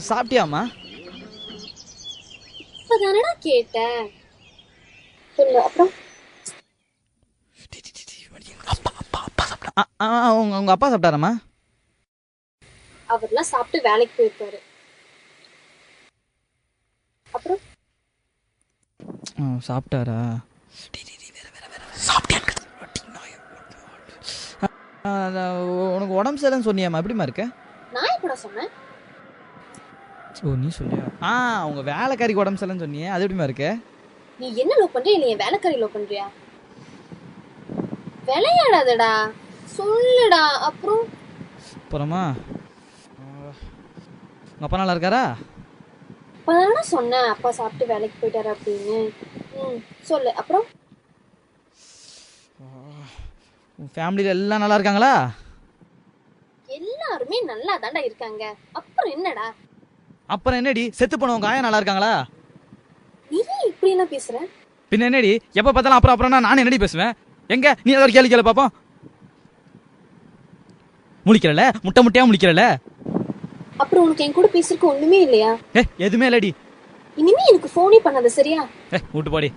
சாப்பிட்டியாமா? இப்பதானடா கேட்டேன். சொல்லு அப்புறம். உங்க அப்பா சாப்பிட்டாராமா? அவர்லாம் சாப்பிட்டு வேலைக்கு போயிருக்காரு. அப்புறம் சாப்பிட்டாரா? உனக்கு உடம்பு சரியில்லைன்னு சொன்னியாமா? எப்படிமா இருக்க? நான் எப்படா சொன்னேன்? ஓ, நீ சொல்லியா? உங்க வேலைக்காரிக்கு உடம்பு சரியில்லைன்னு சொன்னியே, அது எப்படிமா இருக்க? நீ என்ன லவ் பண்றியா இல்ல என் வேலைக்காரி லவ் பண்றியா? விளையாடாதடா, சொல்லுடா. அப்புறமா உங்க அப்பா நல்லா இருக்காரா? இப்பதானடா சொன்னேன் அப்பா சாப்பிட்டு வேலைக்கு போயிட்டாரு அப்படின்னு. சொல்லு அப்புறம். உன் ஃபேமிலியில எல்லாம் நல்லா இருக்காங்களா? எல்லாருமே நல்லா தாண்டா இருக்காங்க. அப்புறம் என்னடா? அப்புறம் என்னடி, செத்து போனவங்க ஆயா நல்லா இருக்காங்களா? நீ இப்படி என்ன பேசுற? பின்ன என்னடி, எப்ப பார்த்தாலும் அப்புறம் அப்புறம் நான் என்னடி பேசுவேன்? எங்க நீ ஏதாவது கேள்வி கேளு பாப்போம். முழிக்கிறல, முட்டை முட்டையா முழிக்கிறல. அப்புறம் உனக்கு என் கூட பேசுறதுக்கு ஒண்ணுமே இல்லையா? எதுவுமே இல்லடி. இனிமே எனக்கு போனே பண்ணாத, சரியா? விட்டு போடி.